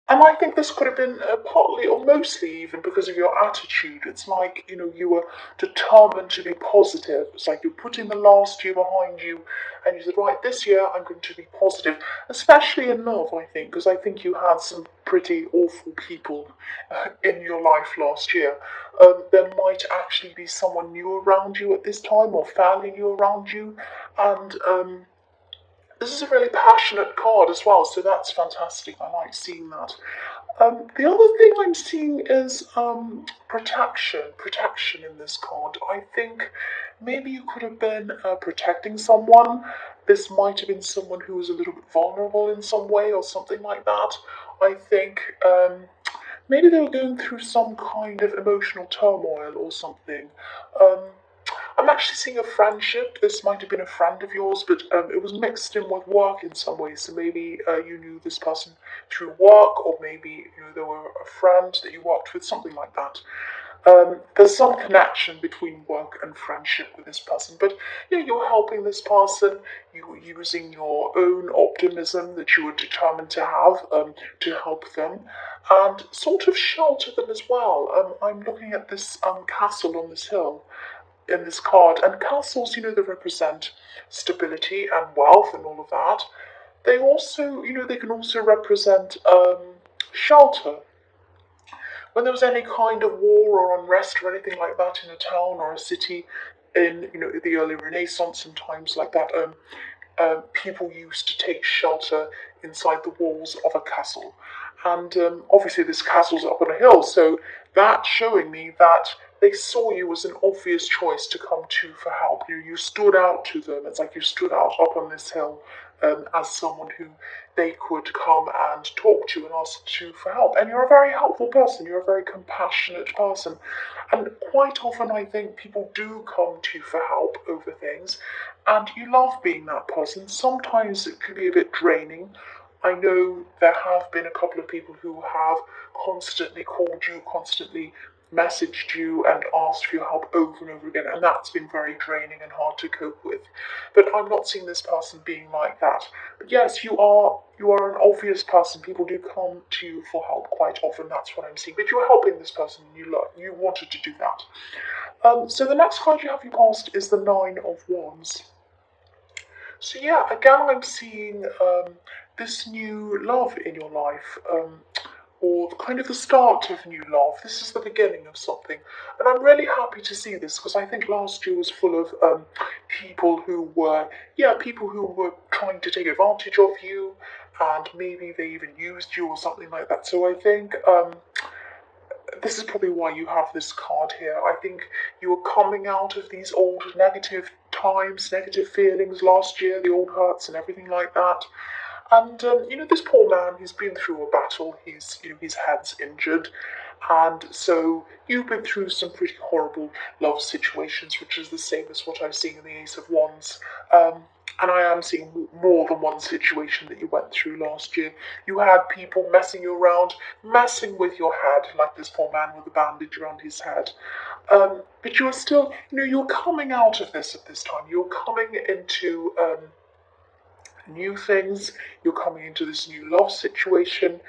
And I think this could have been partly or mostly even because of your attitude. It's like, you were determined to be positive. It's like you're putting the last year behind you and you said, right, this year I'm going to be positive, especially in love, I think, because I think you had some pretty awful people in your life last year. There might actually be someone new around you at this time or family new around you. And this is a really passionate card as well, so that's fantastic. I like seeing that. The other thing I'm seeing is protection in this card. I think maybe you could have been protecting someone. This might have been someone who was a little bit vulnerable in some way or something like that. I think maybe they were going through some kind of emotional turmoil or something. Um, I'm actually seeing a friendship. This might have been a friend of yours, but it was mixed in with work in some ways. So maybe you knew this person through work, or maybe they were a friend that you worked with, something like that. There's some connection between work and friendship with this person, but you're helping this person. You were using your own optimism that you were determined to have to help them, and sort of shelter them as well. I'm looking at this castle on this hill in this card. And castles, they represent stability and wealth and all of that. They also, they can also represent shelter. When there was any kind of war or unrest or anything like that in a town or a city in, the early Renaissance and times like that, people used to take shelter inside the walls of a castle. And obviously, this castle's up on a hill, so that's showing me that they saw you as an obvious choice to come to for help. You stood out to them. It's like you stood out up on this hill as someone who they could come and talk to and ask to for help. And you're a very helpful person. You're a very compassionate person. And quite often, I think people do come to you for help over things, and you love being that person. Sometimes it can be a bit draining. I know there have been a couple of people who have constantly called you, constantly messaged you and asked for your help over and over again, and that's been very draining and hard to cope with. But I'm not seeing this person being like that. But yes, you are an obvious person. People do come to you for help quite often. That's what I'm seeing. But you're helping this person. You wanted to do that. So the next card you have you cast is the Nine of Wands. So yeah, again, I'm seeing this new love in your life, or kind of the start of new love. This is the beginning of something, and I'm really happy to see this because I think last year was full of people who were trying to take advantage of you, and maybe they even used you or something like that. So I think this is probably why you have this card here. I think you were coming out of these old negative times, negative feelings last year, the old hurts and everything like that. And this poor man, he's been through a battle. His head's injured, and so you've been through some pretty horrible love situations, which is the same as what I'm seeing in the Ace of Wands. And I am seeing more than one situation that you went through last year. You had people messing you around, messing with your head, like this poor man with a bandage around his head. But you're still, you're coming out of this at this time. You're coming into new things. You're coming into this new love situation.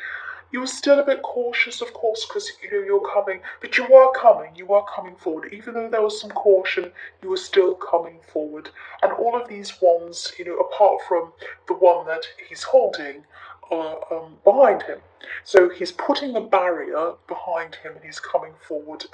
You were still a bit cautious, of course, because you're coming, but you were coming forward. Even though there was some caution, you were still coming forward. And all of these wands, apart from the one that he's holding, are behind him. So he's putting a barrier behind him and he's coming forward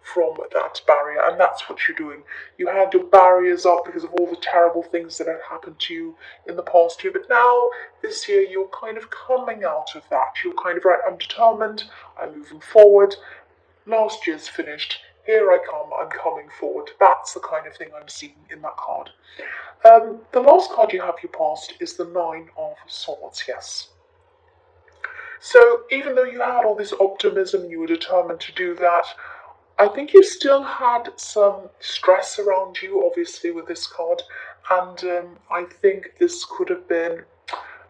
from that barrier, and that's what you're doing. You had your barriers up because of all the terrible things that had happened to you in the past year, but now, this year, you're kind of coming out of that. You're kind of right, I'm determined, I'm moving forward. Last year's finished. Here I come, I'm coming forward. That's the kind of thing I'm seeing in that card. The last card you have your past is the Nine of Swords, yes. So even though you had all this optimism, you were determined to do that, I think you still had some stress around you, obviously, with this card. And I think this could have been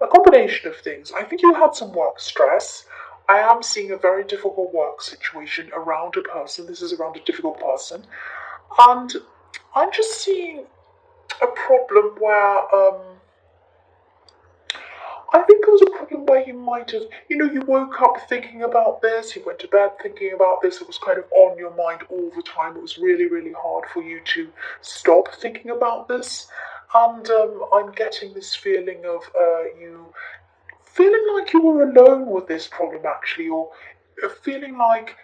a combination of things. I think you had some work stress. I am seeing a very difficult work situation around a person. This is around a difficult person. And I'm just seeing a problem where I think it was a problem where you might have, you woke up thinking about this, you went to bed thinking about this, it was kind of on your mind all the time. It was really, really hard for you to stop thinking about this. And I'm getting this feeling of you feeling like you were alone with this problem, actually, or feeling like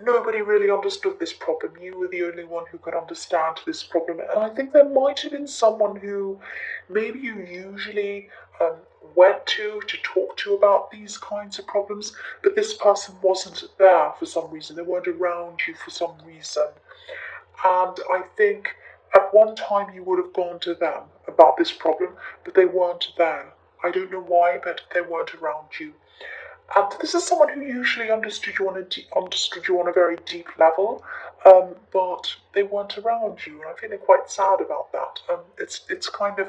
nobody really understood this problem. You were the only one who could understand this problem. And I think there might have been someone who maybe you usually went to talk to about these kinds of problems, but this person wasn't there for some reason. They weren't around you for some reason. And I think at one time you would have gone to them about this problem, but they weren't there. I don't know why, but they weren't around you. And this is someone who usually understood you on a very deep level, but they weren't around you, and I'm feeling quite sad about that. It's kind of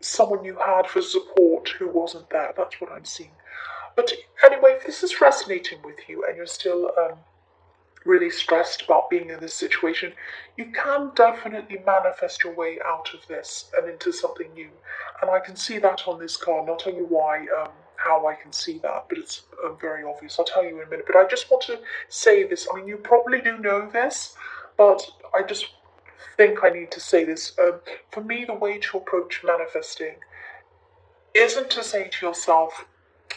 someone you had for support who wasn't there. That's what I'm seeing. But anyway, if this is resonating with you and you're still really stressed about being in this situation, you can definitely manifest your way out of this and into something new. And I can see that on this card. And I'll tell you why, how I can see that, but it's very obvious. I'll tell you in a minute. But I just want to say this. I mean, you probably do know this, but I just think I need to say this. For me, the way to approach manifesting isn't to say to yourself,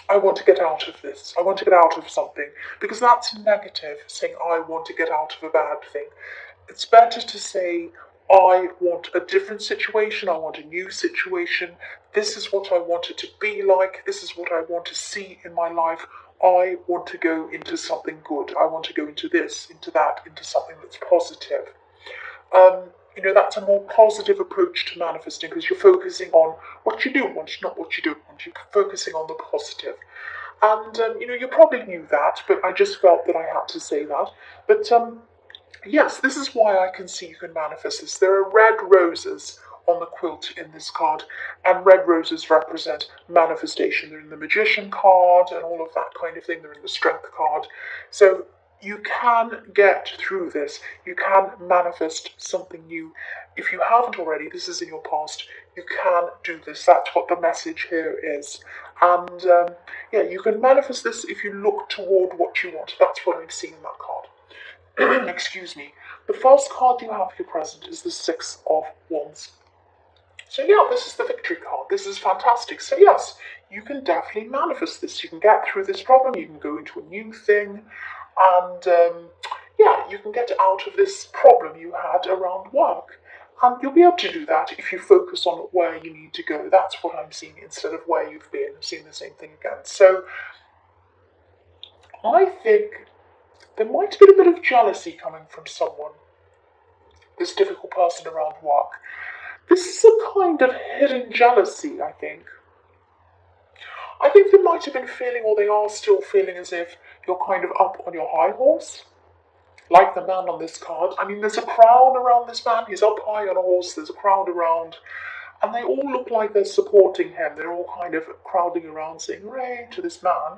I want to get out of this. I want to get out of something. Because that's negative, saying I want to get out of a bad thing. It's better to say, I want a different situation. I want a new situation. This is what I want it to be like. This is what I want to see in my life. I want to go into something good. I want to go into this, into that, into something that's positive. That's a more positive approach to manifesting because you're focusing on what you do want, not what you don't want. You're focusing on the positive. And, you probably knew that, but I just felt that I had to say that. But, yes, this is why I can see you can manifest this. There are red roses on the quilt in this card, and red roses represent manifestation. They're in the Magician card and all of that kind of thing. They're in the Strength card. So you can get through this. You can manifest something new. If you haven't already, this is in your past, you can do this. That's what the message here is. And you can manifest this if you look toward what you want. That's what I'm seeing in that card. Excuse me. The first card you have here present is the Six of Wands. So this is the victory card. This is fantastic. So yes, you can definitely manifest this. You can get through this problem. You can go into a new thing. And you can get out of this problem you had around work. And you'll be able to do that if you focus on where you need to go. That's what I'm seeing instead of where you've been. I'm seeing the same thing again. So I think there might be a bit of jealousy coming from someone, this difficult person around work. This is a kind of hidden jealousy, I think. I think they might have been feeling, or they are still feeling, as if you're kind of up on your high horse. Like the man on this card. I mean, there's a crowd around this man. He's up high on a horse. There's a crowd around. And they all look like they're supporting him. They're all kind of crowding around saying, hooray, to this man.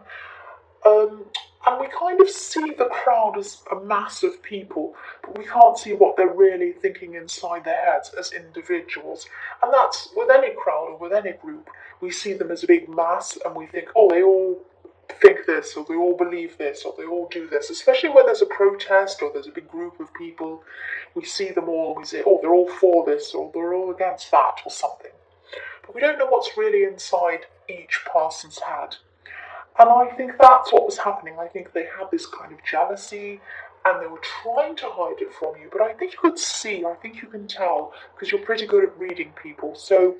And we kind of see the crowd as a mass of people, but we can't see what they're really thinking inside their heads as individuals. And that's with any crowd or with any group. We see them as a big mass and we think, oh, they all think this, or they all believe this, or they all do this. Especially when there's a protest or there's a big group of people, we see them all and we say, oh, they're all for this, or they're all against that, or something. But we don't know what's really inside each person's head. And I think that's what was happening. I think they had this kind of jealousy and they were trying to hide it from you. But I think you could see, I think you can tell, because you're pretty good at reading people. So,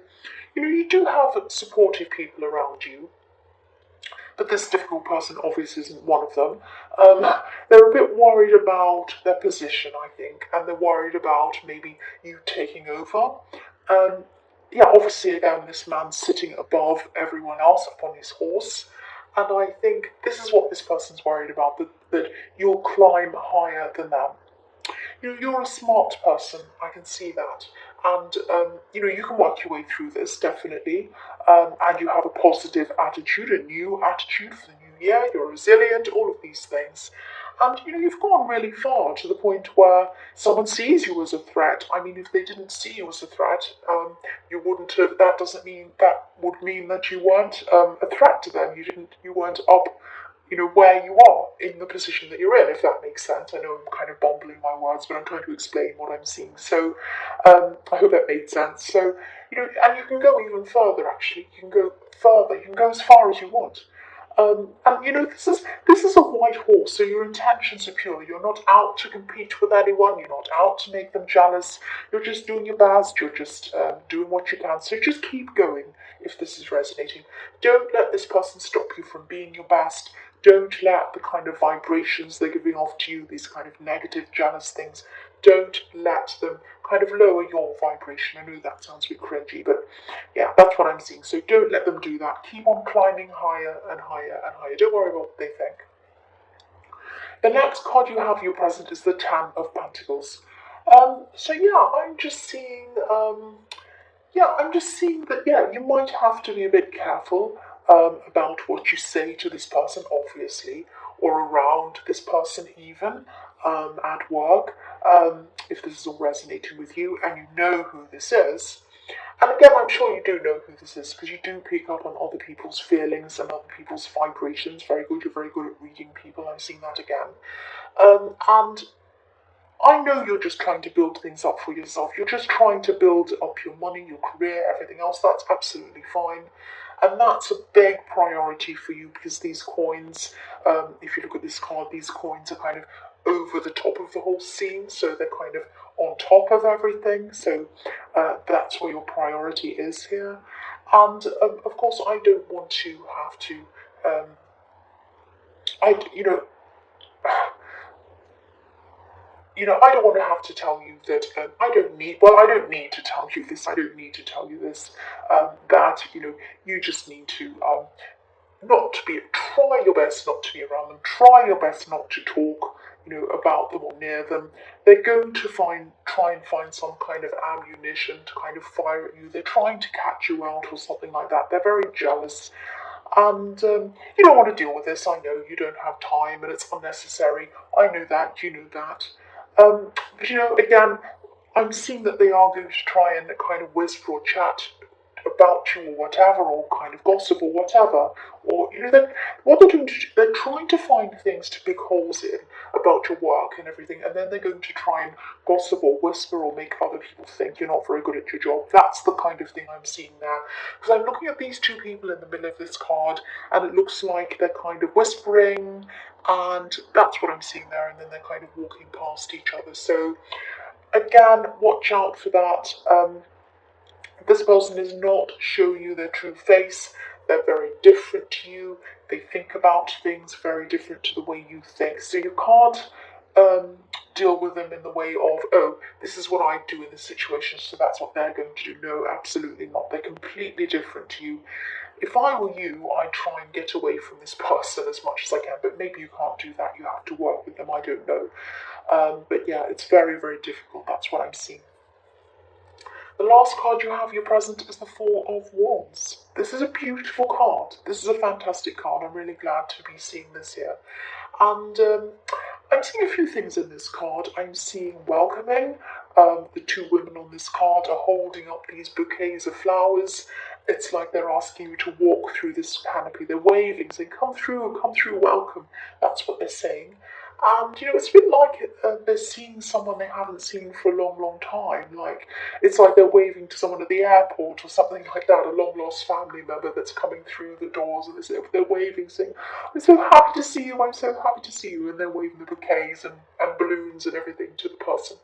you do have supportive people around you. But this difficult person obviously isn't one of them. They're a bit worried about their position, I think. And they're worried about maybe you taking over. Obviously, again, this man's sitting above everyone else up on his horse. And I think this is what this person's worried about, that you'll climb higher than them. You're a smart person, I can see that. And, you can work your way through this, definitely. And you have a positive attitude, a new attitude for the new year. You're resilient, all of these things. And you've gone really far to the point where someone sees you as a threat. I mean, if they didn't see you as a threat, you wouldn't have. That doesn't mean that would mean that you weren't a threat to them. You weren't up, where you are in the position that you're in. If that makes sense. I know I'm kind of bumbling my words, but I'm trying to explain what I'm seeing. So, I hope that made sense. So, and you can go even further. Actually, you can go further. You can go as far as you want. And this is a white horse, so your intentions are pure. You're not out to compete with anyone. You're not out to make them jealous. You're just doing your best. You're just doing what you can. So just keep going if this is resonating. Don't let this person stop you from being your best. Don't let the kind of vibrations they're giving off to you, these kind of negative, jealous things, don't let them kind of lower your vibration. I know that sounds a bit cringy, but yeah, that's what I'm seeing. So don't let them do that. Keep on climbing higher and higher and higher. Don't worry about what they think. The next card you have for your present is the Ten of Pentacles. So yeah, I'm just seeing that, yeah, you might have to be a bit careful about what you say to this person, obviously, or around this person, even at work. If this is all resonating with you and you know who this is. And again, I'm sure you do know who this is because you do pick up on other people's feelings and other people's vibrations. Very good, you're very good at reading people. I'm seeing that again. And I know you're just trying to build things up for yourself. You're just trying to build up your money, your career, everything else. That's absolutely fine. And that's a big priority for you because these coins, if you look at this card, these coins are kind of over the top of the whole scene. So they're kind of on top of everything. So that's where your priority is here. And of course, I don't want to have to, I, you know, I don't want to have to tell you that I don't need to tell you this. I don't need to tell you this. That, you just need to try your best not to be around them. Try your best not to talk, about them or near them. They're going to try and find some kind of ammunition to kind of fire at you. They're trying to catch you out or something like that. They're very jealous. And you don't want to deal with this. I know you don't have time and it's unnecessary. I know that, you know that. But again, I'm seeing that they are going to try and kind of whisper or chat about you or whatever, or kind of gossip or whatever. Or, what they're doing, they're trying to find things to pick holes in about your work and everything, and then they're going to try and gossip or whisper or make other people think you're not very good at your job. That's the kind of thing I'm seeing there. Because I'm looking at these two people in the middle of this card, and it looks like they're kind of whispering, and that's what I'm seeing there, and then they're kind of walking past each other. So, again, watch out for that. This person is not showing you their true face. They're very different to you. They think about things very different to the way you think. So you can't deal with them in the way of, oh, this is what I do in this situation, so that's what they're going to do. No, absolutely not. They're completely different to you. If I were you, I'd try and get away from this person as much as I can, but maybe you can't do that. You have to work with them. I don't know. But yeah, it's very, very difficult. That's what I'm seeing. The last card you have your present is the Four of Wands. This is a beautiful card. This is a fantastic card. I'm really glad to be seeing this here. And I'm seeing a few things in this card. I'm seeing welcoming. The two women on this card are holding up these bouquets of flowers. It's like they're asking you to walk through this canopy. They're waving, saying, come through, welcome. That's what they're saying. And, it's a bit like they're seeing someone they haven't seen for a long, long time. Like, it's like they're waving to someone at the airport or something like that, a long-lost family member that's coming through the doors, and they're waving, saying, I'm so happy to see you, I'm so happy to see you, and they're waving the bouquets and balloons and everything to the person.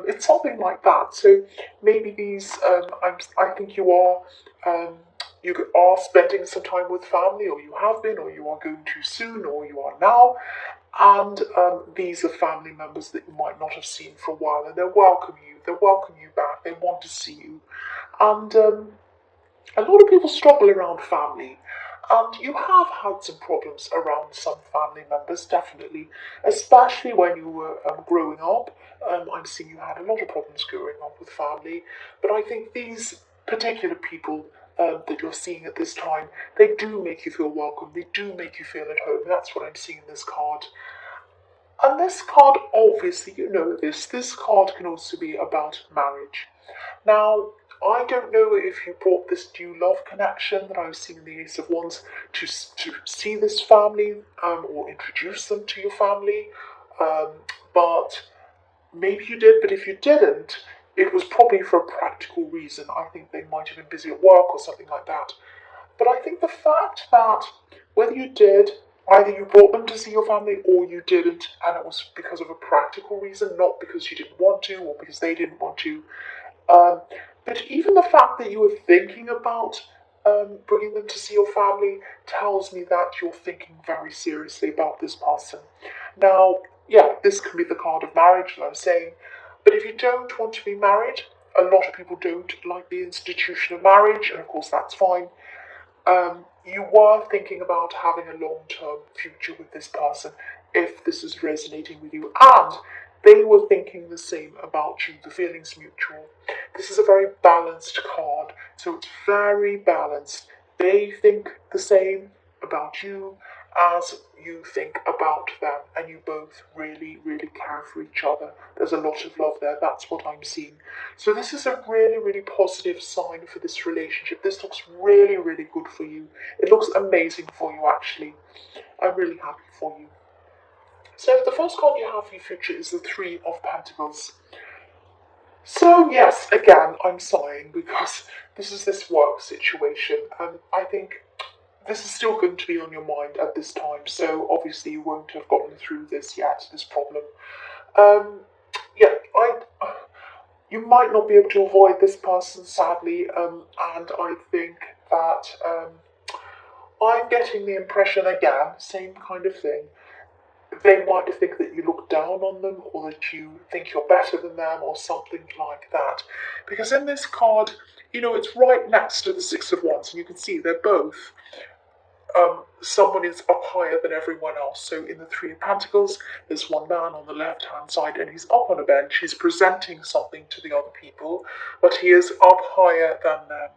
It's something like that. So maybe these, I think you are spending some time with family, or you have been, or you are going to soon, or you are now. And these are family members that you might not have seen for a while, and they welcome you back, they want to see you. And a lot of people struggle around family, and you have had some problems around some family members, definitely, especially when you were growing up. I'm seeing you had a lot of problems growing up with family, but I think these particular people that you're seeing at this time, they do make you feel welcome, they do make you feel at home. That's what I'm seeing in this card. And this card, obviously, you know this card can also be about marriage. Now, I don't know if you brought this new love connection that I've seen in the Ace of Wands to see this family or introduce them to your family, um, but maybe you did, but if you didn't, it was probably for a practical reason. I think they might have been busy at work or something like that. But I think the fact that whether you did, either you brought them to see your family or you didn't, and it was because of a practical reason, not because you didn't want to or because they didn't want to. Um, but even the fact that you were thinking about bringing them to see your family tells me that you're thinking very seriously about this person. Now, yeah, this can be the card of marriage that I'm saying, but if you don't want to be married, a lot of people don't like the institution of marriage, and of course that's fine. You were thinking about having a long term future with this person if this is resonating with you, and they were thinking the same about you, the feelings mutual. This is a very balanced card, so it's very balanced. They think the same about you as you think about them, and you both really, really care for each other. There's a lot of love there, that's what I'm seeing. So, this is a really, really positive sign for this relationship. This looks really, really good for you. It looks amazing for you, actually. I'm really happy for you. So, the first card you have for your future is the Three of Pentacles. So, yes, again, I'm sighing because this is this work situation, and I think this is still going to be on your mind at this time, so obviously you won't have gotten through this yet, this problem. Um, yeah, you might not be able to avoid this person, sadly, and I think that I'm getting the impression again, same kind of thing. They might think that you look down on them or that you think you're better than them or something like that. Because in this card, it's right next to the Six of Wands, and you can see they're both someone is up higher than everyone else. So in the Three of Pentacles, there's one man on the left hand side and he's up on a bench. He's presenting something to the other people, but he is up higher than them.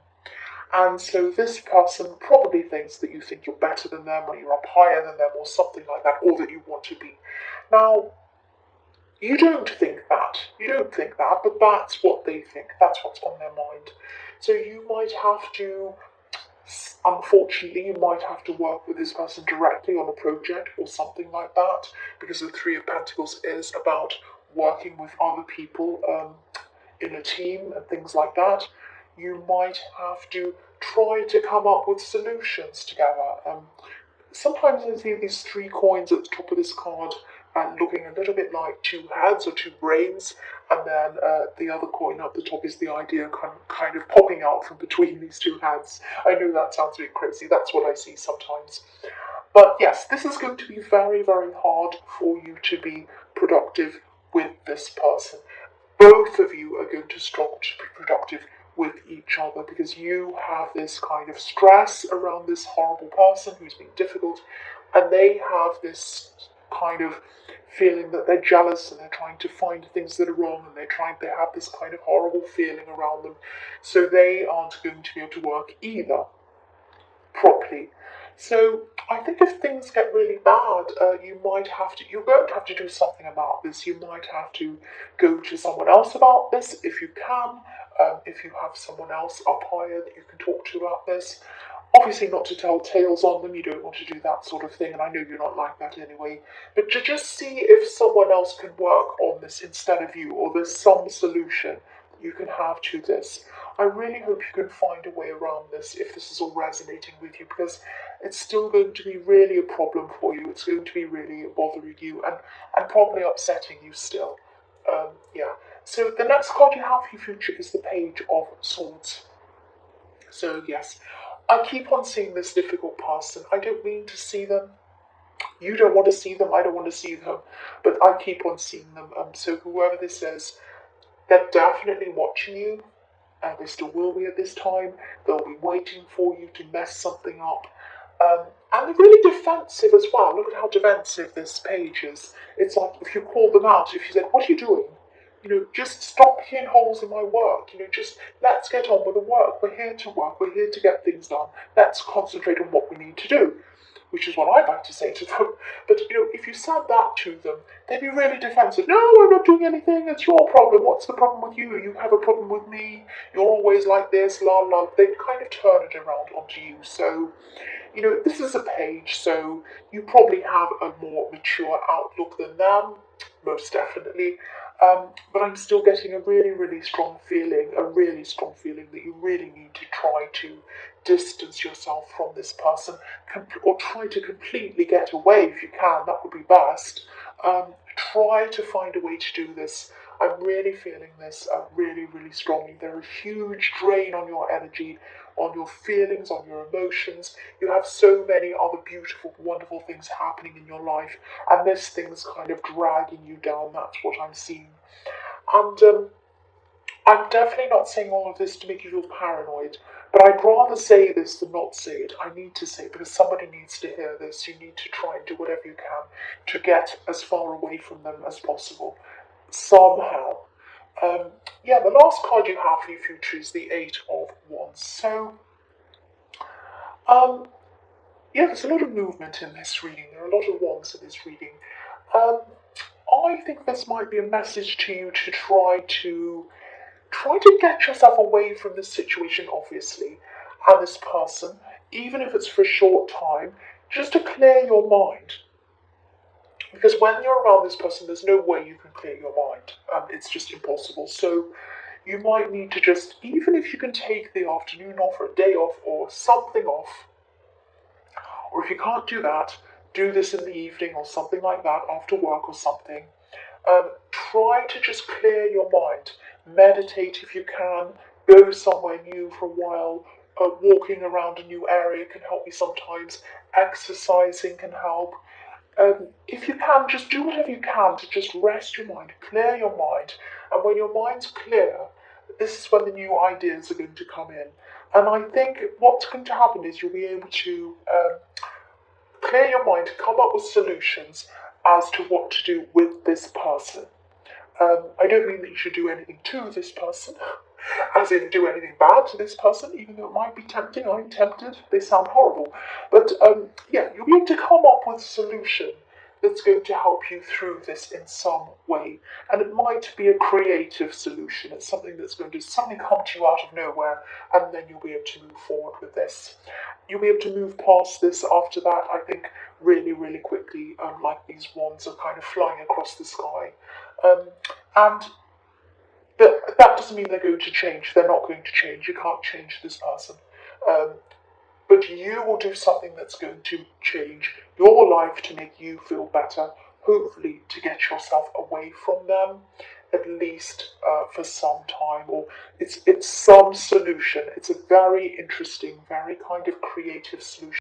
And so this person probably thinks that you think you're better than them or you're up higher than them or something like that, or that you want to be. Now, you don't think that. You don't think that, but that's what they think. That's what's on their mind. So you might have to unfortunately, you might have to work with this person directly on a project or something like that, because the Three of Pentacles is about working with other people in a team and things like that. You might have to try to come up with solutions together. Sometimes I see these three coins at the top of this card looking a little bit like two heads or two brains, and then the other coin up the top is the idea kind of popping out from between these two heads. I know that sounds a bit crazy, that's what I see sometimes. But yes, this is going to be very, very hard for you to be productive with this person. Both of you are going to struggle to be productive with each other because you have this kind of stress around this horrible person who's been difficult, and they have this kind of feeling that they're jealous and they're trying to find things that are wrong, and they have this kind of horrible feeling around them, so they aren't going to be able to work either properly. So I think if things get really bad, you won't have to do something about this. You might have to go to someone else about this if you can, if you have someone else up higher that you can talk to about this. Obviously not to tell tales on them, you don't want to do that sort of thing, and I know you're not like that anyway, but to just see if someone else can work on this instead of you, or there's some solution you can have to this. I really hope you can find a way around this if this is all resonating with you, because it's still going to be really a problem for you. It's going to be really bothering you and probably upsetting you still. Yeah. So the next card you have for your future is the Page of Swords. So yes, I keep on seeing this difficult person. I don't mean to see them. You don't want to see them. I don't want to see them. But I keep on seeing them. So whoever this is, they're definitely watching you, and they still will be at this time. They'll be waiting for you to mess something up. And they're really defensive as well. Look at how defensive this page is. It's like if you call them out, if you said, "What are you doing?" Just stop picking holes in my work. Just let's get on with the work. We're here to work. We're here to get things done. Let's concentrate on what we need to do. which is what I like to say to them. But, if you said that to them, they'd be really defensive. No, I'm not doing anything. It's your problem. What's the problem with you? You have a problem with me. You're always like this, la la. They'd kind of turn it around onto you. So, this is a page, so you probably have a more mature outlook than them, most definitely. But I'm still getting a really, really strong feeling, that you really need to try to distance yourself from this person, or try to completely get away if you can. That would be best. Try to find a way to do this. I'm really feeling this really, really strongly. They're a huge drain on your energy, on your feelings, on your emotions. You have so many other beautiful, wonderful things happening in your life, and this thing's kind of dragging you down. That's what I'm seeing. And I'm definitely not saying all of this to make you feel paranoid, but I'd rather say this than not say it. I need to say it because somebody needs to hear this. You need to try and do whatever you can to get as far away from them as possible, somehow. The last card you have for your future is the Eight of Wands. So, there's a lot of movement in this reading. There are a lot of wands in this reading. I think this might be a message to you to try to get yourself away from this situation, obviously, and this person, even if it's for a short time, just to clear your mind. Because when you're around this person, there's no way you can clear your mind. It's just impossible. So you might need to just, even if you can take the afternoon off or a day off or something off, or if you can't do that, do this in the evening or something like that after work or something. Try to just clear your mind. Meditate if you can. Go somewhere new for a while. Walking around a new area can help you sometimes. Exercising can help. If you can, just do whatever you can to just rest your mind, clear your mind. And when your mind's clear, this is when the new ideas are going to come in. And I think what's going to happen is you'll be able to clear your mind, come up with solutions as to what to do with this person. I don't mean that you should do anything to this person, as in do anything bad to this person, even though it might be tempting. I'm tempted. They sound horrible. But you'll be able to come up with a solution that's going to help you through this in some way. And it might be a creative solution. It's something that's going to suddenly come to you out of nowhere, and then you'll be able to move forward with this. You'll be able to move past this after that, I think, really, really quickly, like these wands are kind of flying across the sky. And that doesn't mean they're going to change. They're not going to change. You can't change this person. But you will do something that's going to change your life to make you feel better, hopefully to get yourself away from them, at least for some time, or it's some solution. It's a very interesting, very kind of creative solution.